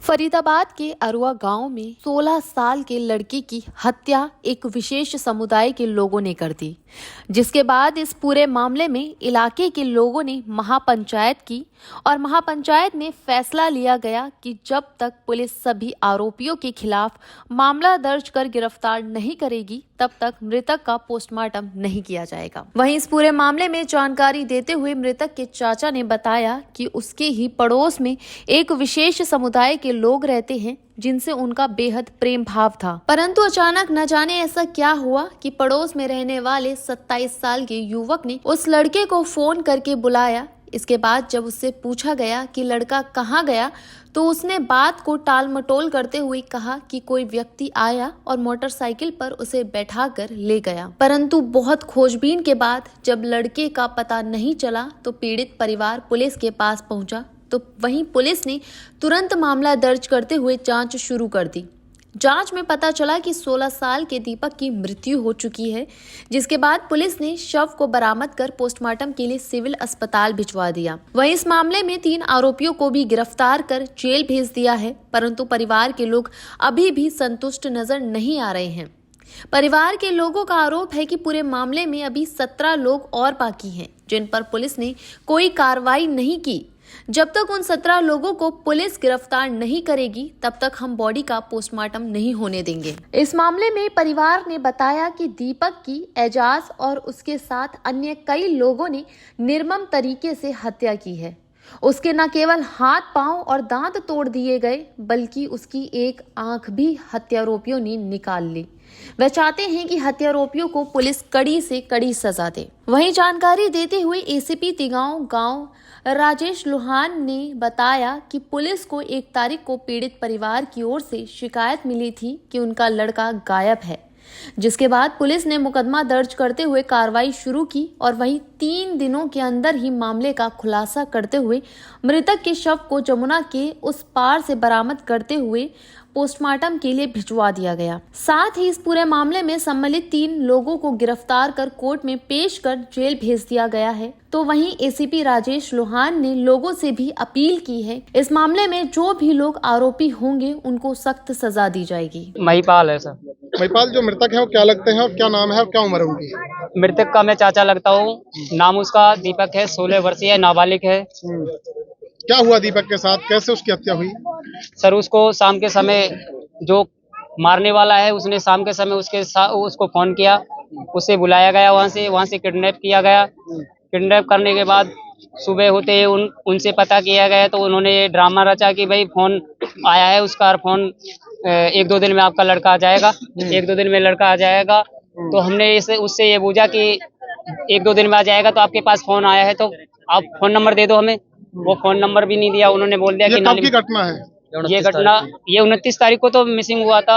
फरीदाबाद के अरुआ गांव में 16 साल के लड़के की हत्या एक विशेष समुदाय के लोगों ने कर दी, जिसके बाद इस पूरे मामले में इलाके के लोगों ने महापंचायत की और महापंचायत में फैसला लिया गया कि जब तक पुलिस सभी आरोपियों के खिलाफ मामला दर्ज कर गिरफ्तार नहीं करेगी तब तक मृतक का पोस्टमार्टम नहीं किया जाएगा। वहीं इस पूरे मामले में जानकारी देते हुए मृतक के चाचा ने बताया कि उसके ही पड़ोस में एक विशेष समुदाय के लोग रहते हैं जिनसे उनका बेहद प्रेम भाव था, परंतु अचानक न जाने ऐसा क्या हुआ कि पड़ोस में रहने वाले 27 साल के युवक ने उस लड़के को फोन करके बुलाया। इसके बाद जब उससे पूछा गया कि लड़का कहाँ गया तो उसने बात को टाल मटोल करते हुए कहा कि कोई व्यक्ति आया और मोटरसाइकिल पर उसे बैठाकर ले गया, परंतु बहुत खोजबीन के बाद जब लड़के का पता नहीं चला तो पीड़ित परिवार पुलिस के पास पहुंचा। तो वहीं पुलिस ने तुरंत मामला दर्ज करते हुए जांच शुरू कर दी। जांच में पता चला कि 16 साल के दीपक की मृत्यु हो चुकी है, जिसके बाद पुलिस ने शव को बरामद कर पोस्टमार्टम के लिए सिविल अस्पताल भिजवा दिया। वहीं इस मामले में 3 आरोपियों को भी गिरफ्तार कर जेल भेज दिया है, परंतु परिवार के लोग अभी भी संतुष्ट नजर नहीं आ रहे हैं। परिवार के लोगों का आरोप है कि पूरे मामले में अभी 17 लोग और बाकी हैं, जिन पर पुलिस ने कोई कार्रवाई नहीं की। जब तक उन 17 लोगों को पुलिस गिरफ्तार नहीं करेगी तब तक हम बॉडी का पोस्टमार्टम नहीं होने देंगे। इस मामले में परिवार ने बताया कि दीपक की एजाज और उसके साथ अन्य कई लोगों ने निर्मम तरीके से हत्या की है। उसके न केवल हाथ पांव और दांत तोड़ दिए गए बल्कि उसकी एक आंख भी हत्यारोपियों ने निकाल ली। वे चाहते हैं कि हत्यारोपियों को पुलिस कड़ी से कड़ी सजा दे। वहीं जानकारी देते हुए एसीपी तिगांव गांव राजेश लोहान ने बताया कि पुलिस को 1 तारीख को पीड़ित परिवार की ओर से शिकायत मिली थी कि उनका लड़का गायब है, जिसके बाद पुलिस ने मुकदमा दर्ज करते हुए कार्रवाई शुरू की और वहीं 3 दिनों के अंदर ही मामले का खुलासा करते हुए मृतक के शव को जमुना के उस पार से बरामद करते हुए पोस्टमार्टम के लिए भिजवा दिया गया। साथ ही इस पूरे मामले में सम्मिलित 3 लोगों को गिरफ्तार कर कोर्ट में पेश कर जेल भेज दिया गया है। तो वहीं एसीपी राजेश लोहान ने लोगों से भी अपील की है, इस मामले में जो भी लोग आरोपी होंगे उनको सख्त सजा दी जाएगी। महिपाल है सर। महिपाल, जो मृतक है वो क्या लगते हैं और क्या नाम है और क्या उम्र है उनकी? मृतक का मैं चाचा लगता हूँ। नाम उसका दीपक है, 16 वर्षीय नाबालिग है। क्या हुआ दीपक के साथ, कैसे उसकी हत्या हुई? सर उसको शाम के समय जो मारने वाला है उसने शाम के समय उसको फोन किया, उसे बुलाया गया, वहाँ से किडनैप किया गया। किडनैप करने के बाद सुबह होते ही उनसे पता किया गया तो उन्होंने ये ड्रामा रचा कि भाई फोन आया है उसका, फोन 1-2 दिन में आपका लड़का आ जाएगा, 1-2 दिन में लड़का आ जाएगा। तो हमने उससे ये पूछा कि 1-2 दिन में आ जाएगा तो आपके पास फोन आया है तो आप फोन नंबर दे दो हमें। वो फोन नंबर भी नहीं दिया। उन्होंने बोल दिया कि कब की घटना है? ये 29 तारीख को तो मिसिंग हुआ था।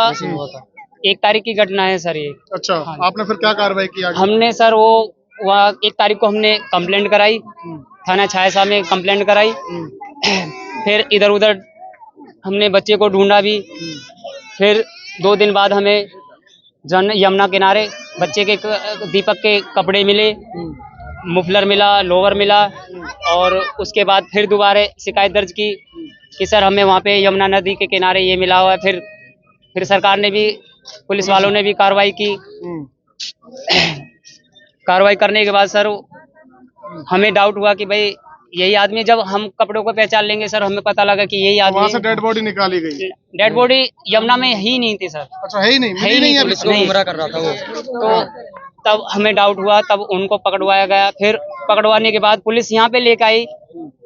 1 तारीख की घटना है सर ये। अच्छा, आपने फिर क्या कार्रवाई की आगे? हमने सर वहाँ 1 तारीख को हमने कंप्लेंट कराई, थाना छायसा में कंप्लेंट कराई। फिर इधर उधर हमने बच्चे को ढूंढा भी। फिर 2 दिन बाद हमें यमुना किनारे बच्चे के दीपक के कपड़े मिले, मुफलर मिला, लोवर मिला। और उसके बाद फिर दोबारा शिकायत दर्ज की कि सर हमें वहाँ पे यमुना नदी के किनारे ये मिला हुआ है। फिर सरकार ने भी, पुलिस वालों ने भी कार्रवाई की। कार्रवाई करने के बाद सर हमें डाउट हुआ कि भाई यही आदमी, जब हम कपड़ों को पहचान लेंगे सर हमें पता लगा कि यही आदमी। वहाँ से डेड बॉडी निकाली गई? डेड बॉडी यमुना में ही नहीं थी सर। अच्छा, है ही नहीं, मिली नहीं है, पुलिस को गुमराह कर रहा था वो। तो तब हमें डाउट हुआ, तब उनको पकड़वाया गया। फिर पकड़वाने के बाद पुलिस यहाँ पे लेकर आई।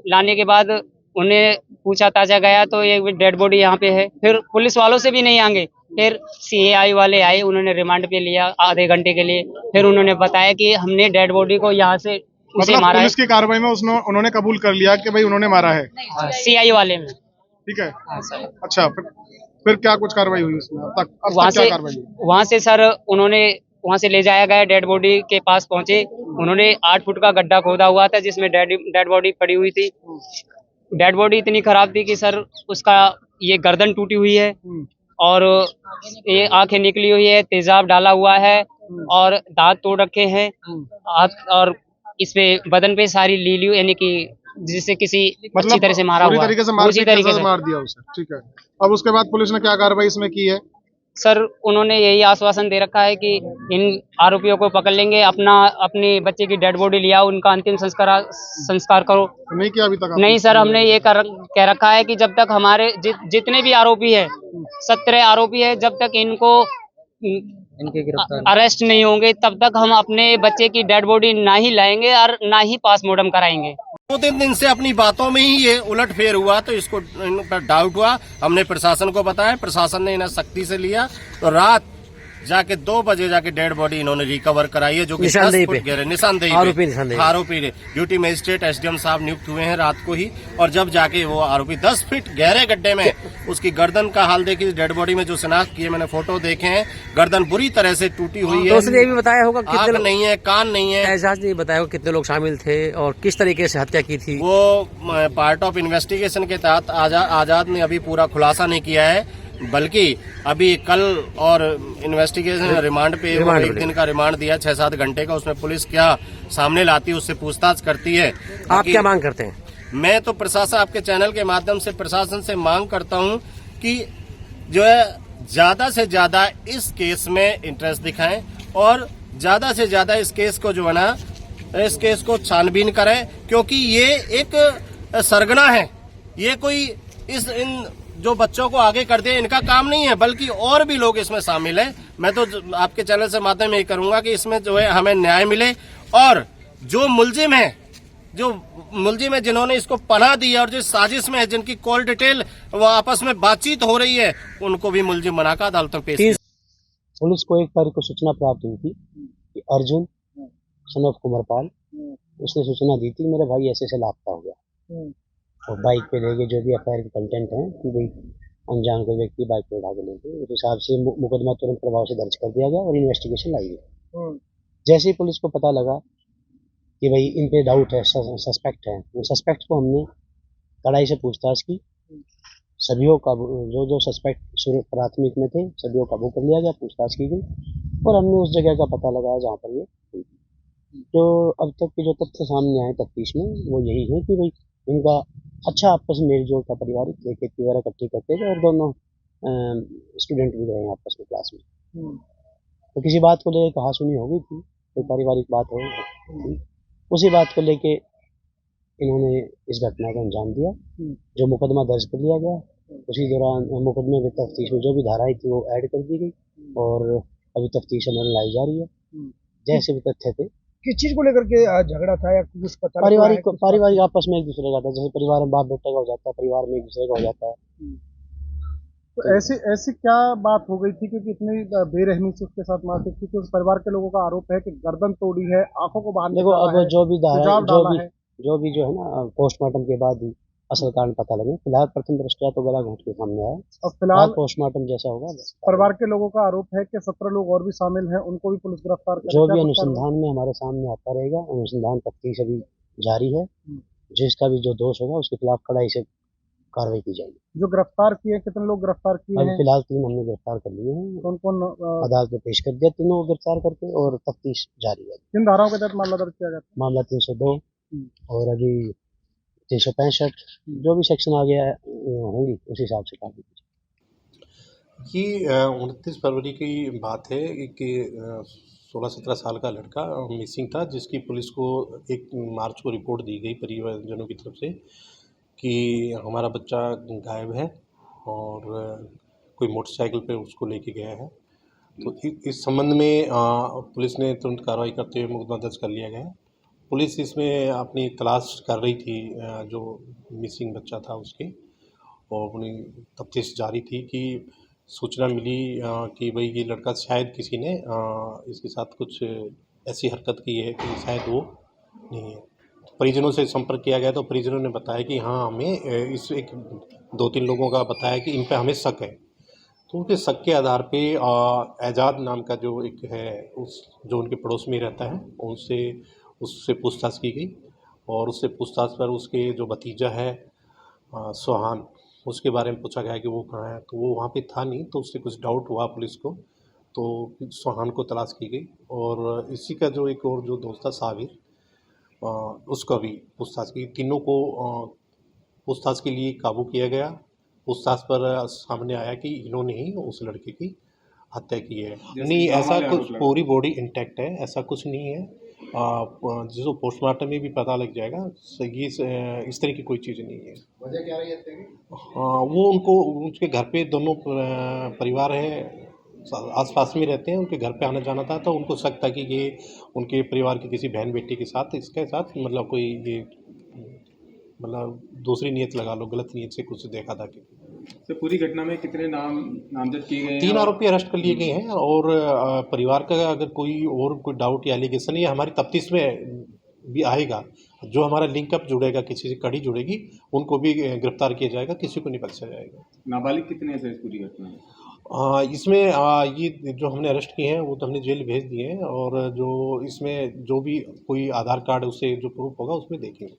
लाने के बाद उन्हें पूछा ताजा गया तो ये डेड बॉडी यहाँ पे है। फिर पुलिस वालों से भी नहीं आएंगे, फिर सीएआई वाले आए, उन्होंने रिमांड पे लिया आधे घंटे के लिए। फिर उन्होंने बताया कि हमने डेड बॉडी को यहाँ से उसे मारा है। पुलिस की कार्रवाई में उन्होंने कबूल कर लिया कि भाई उन्होंने मारा है? सीआई वाले में। ठीक है। अच्छा, फिर क्या कुछ कार्रवाई हुई उसमें? अब तक क्या कार्रवाई हुई? वहाँ से सर उन्होंने वहाँ से ले जाया गया, डेड बॉडी के पास पहुंचे। उन्होंने 8 फुट का गड्ढा खोदा हुआ था जिसमें डेड बॉडी पड़ी हुई थी। डेड बॉडी इतनी खराब थी कि सर उसका ये गर्दन टूटी हुई है और ये आंखें निकली हुई है, तेजाब डाला हुआ है और दांत तोड़ रखे हैं। और इस पे बदन पे सारी लीली यानी कि जिससे किसी अच्छी मतलब तरह से मारा पूरी हुआ तरीके से उसी मारपीट के तरीके साथ से। मार दिया उसे, ठीक है। अब उसके बाद पुलिस ने क्या कार्रवाई इसमें की है? सर उन्होंने यही आश्वासन दे रखा है कि इन आरोपियों को पकड़ लेंगे, अपनी बच्चे की डेड बॉडी लिया, उनका अंतिम संस्कार करो। नहीं किया अभी तक आपने? नहीं सर, हमने ये कह रखा है कि जब तक हमारे जितने भी आरोपी है, 17 आरोपी है, जब तक इनको अरेस्ट नहीं होंगे तब तक हम अपने बच्चे की डेड बॉडी ना ही लाएंगे और ना ही पासमॉर्टम कराएंगे। 2-3 दिन से अपनी बातों में ही ये उलटफेर हुआ, तो इसको इन पर डाउट हुआ। हमने प्रशासन को बताया, प्रशासन ने इन्हें सख्ती से लिया, तो रात जाके 2 बजे जाके डेड बॉडी इन्होंने रिकवर कराई है, जो कि 10 फुट गहरे निशानदेही आरोपी ड्यूटी मजिस्ट्रेट एसडीएम साहब नियुक्त हुए हैं रात को ही। और जब जाके वो आरोपी 10 फीट गहरे गड्ढे में, उसकी गर्दन का हाल देखिए, डेड बॉडी में जो शिनाख्त किए, मैंने फोटो देखे हैं, गर्दन बुरी तरह से टूटी हुई है। उसने ये भी बताया होगा आंख कितने नहीं है, कान नहीं है। एहसास नहीं बताया होगा कितने लोग शामिल थे और किस तरीके से हत्या की थी। वो पार्ट ऑफ इन्वेस्टिगेशन के तहत आजाद ने अभी पूरा खुलासा नहीं किया है, बल्कि अभी कल और इन्वेस्टिगेशन रिमांड पे वो 1 दिन का रिमांड दिया, 6-7 घंटे का। उसमें पुलिस क्या सामने लाती है, उससे पूछताछ करती है। आप क्या मांग करते हैं? मैं तो प्रशासन, आपके चैनल के माध्यम से प्रशासन से मांग करता हूं कि जो है ज्यादा से ज्यादा इस केस में इंटरेस्ट दिखाएं और ज्यादा से ज्यादा इस केस को जो है ना, इस केस को छानबीन करें, क्योंकि ये एक सरगना है। ये कोई इन जो बच्चों को आगे कर दे, इनका काम नहीं है, बल्कि और भी लोग इसमें शामिल हैं। मैं तो आपके चैनल से माध्यम में ये करूंगा कि इसमें जो है हमें न्याय मिले, और जो मुलजिम है जिन्होंने इसको पनाह दी है और जो साजिश में है, जिनकी कॉल डिटेल वो आपस में बातचीत हो रही है, उनको भी मुलजिम बनाकर अदालतों में पेश किया। पुलिस को 1 तारीख को सूचना प्राप्त हुई थी कि अर्जुन सन ऑफ कुमारपाल, उसने सूचना दी थी मेरे भाई ऐसे लापता हो गया, और बाइक पे लेके जो भी एफआईआर के कंटेंट है कि भाई अनजान कोई व्यक्ति बाइक पे उठा के लेके, उस हिसाब से मुकदमा तुरंत प्रभाव से दर्ज कर दिया गया और इन्वेस्टिगेशन लाई गई। जैसे ही पुलिस को पता लगा कि भाई इन पे डाउट है, सस्पेक्ट है, उन सस्पेक्ट को हमने कड़ाई से पूछताछ की। सभीओ का जो सस्पेक्ट शुरू प्राथमिक में थे, सभीओ काबू कर लिया गया, पूछताछ की गई और हमने उस जगह का पता लगाया जहाँ पर ये हुई थी। तो अब तक के जो तथ्य सामने आए तफ्तीश में, वो यही है कि भाई इनका अच्छा आपस में मेल जोल का, पारिवारिक खेती वगैरह इकट्ठी करते थे और दोनों स्टूडेंट भी रहे आपस में क्लास में। तो किसी बात को लेकर कहा सुनी हो गई थी, कोई पारिवारिक बात हो, उसी बात को लेके इन्होंने इस घटना को अंजाम दिया। जो मुकदमा दर्ज कर लिया गया, उसी दौरान मुकदमे में तफ्तीश में जो भी धाराएं थी वो ऐड कर दी गई और अभी तफ्तीश अमल लाई जा रही है। जैसे भी तथ्य थे, किस चीज को लेकर के झगड़ा था या कुछ पता पारिवारिक आपस में एक दूसरे का था, जैसे परिवार में बाप बेटे का हो जाता है, परिवार में एक दूसरे का हो जाता है। तो ऐसी क्या बात हो गई थी कि इतनी बेरहमी से उसके साथ मारपीट की? उस परिवार के लोगों का आरोप है कि गर्दन तोड़ी है, आंखों को बाहर देखो, अब जो भी जो है ना, पोस्टमार्टम के बाद ही असल कारण पता लगे। फिलहाल प्रथम दृष्टया तो गला घोंट के सामने आया, और फिलहाल पोस्टमार्टम जैसा होगा। परिवार के लोगों का आरोप है कि 17 लोग और भी शामिल हैं, उनको भी पुलिस गिरफ्तार करेगी। जो भी अनुसंधान में हमारे सामने आता रहेगा, अनुसंधान तफ्तीश अभी जारी है, जिसका भी जो दोष होगा उसके खिलाफ कड़ाई से कार्रवाई की जाएगी। जो गिरफ्तार किए, कितने लोग गिरफ्तार किए हैं? फिलहाल 3 हमने गिरफ्तार कर लिए हैं। कौन कौन अदालत में पेश कर दिया, तीनों को गिरफ्तार करके, और तफ्तीश जारी है। किन धाराओं के तहत मामला दर्ज किया गया? मामला 302 और अभी 365, जो भी सेक्शन आ गया होंगी उस हिसाब से कार्रवाई की। ये 29 फरवरी की बात है कि 16-17 साल का लड़का मिसिंग था, जिसकी पुलिस को 1 मार्च को रिपोर्ट दी गई परिवारजनों की तरफ से कि हमारा बच्चा गायब है और कोई मोटरसाइकिल पे उसको लेके गया है। तो इस संबंध में पुलिस ने तुरंत कार्रवाई करते हुए मुकदमा दर्ज कर लिया गया। पुलिस इसमें अपनी तलाश कर रही थी जो मिसिंग बच्चा था उसके, और अपनी तफ्तीश जारी थी कि सूचना मिली कि भाई ये लड़का शायद किसी ने इसके साथ कुछ ऐसी हरकत की है कि शायद वो नहीं है। परिजनों से संपर्क किया गया तो परिजनों ने बताया कि हाँ, हमें इस 2-3 लोगों का बताया कि इन पे हमें शक है। तो उनके शक के आधार पे एजाज नाम का जो एक है, जो उनके पड़ोस में रहता है, उससे पूछताछ की गई और उससे पूछताछ पर उसके जो भतीजा है सोहान, उसके बारे में पूछा गया कि वो कहाँ है। तो वो वहाँ पे था नहीं, तो उससे कुछ डाउट हुआ पुलिस को, तो सोहान को तलाश की गई। और इसी का जो एक और जो दोस्त था साबिर, उसका भी पूछताछ की। तीनों को पूछताछ के लिए काबू किया गया। पूछताछ पर सामने आया कि इन्होंने ही उस लड़के की हत्या की है। नहीं, ऐसा कुछ, पूरी बॉडी इंटैक्ट है, ऐसा कुछ नहीं है। जो पोस्टमार्टम में भी पता लग जाएगा। ये इस तरह की कोई चीज़ नहीं है। वजह क्या रही हत्या की? वो उनको उसके घर पे दोनों परिवार है, आसपास में रहते हैं, उनके घर पे आना जाना था, तो उनको शक था कि ये उनके परिवार की किसी बहन बेटी के साथ, इसके साथ मतलब कोई ये मतलब दूसरी नीयत लगा लो, गलत नीयत से कुछ देखा था कि। तो पूरी घटना में कितने नामजद किए गए हैं? 3 आरोपी अरेस्ट कर लिए गए हैं और परिवार का अगर कोई डाउट या एलिगेशन या हमारी तफ्तीश में भी आएगा, जो हमारा लिंकअप जुड़ेगा, किसी से कड़ी जुड़ेगी, उनको भी गिरफ्तार किया जाएगा, किसी को नहीं बख्शा जाएगा। नाबालिग कितने से इस पूरी घटना में? इसमें ये जो हमने अरेस्ट किए हैं वो तो हमने जेल भेज दिए हैं, और जो इसमें जो भी कोई आधार कार्ड उससे जो प्रूफ होगा उसमें देखेंगे।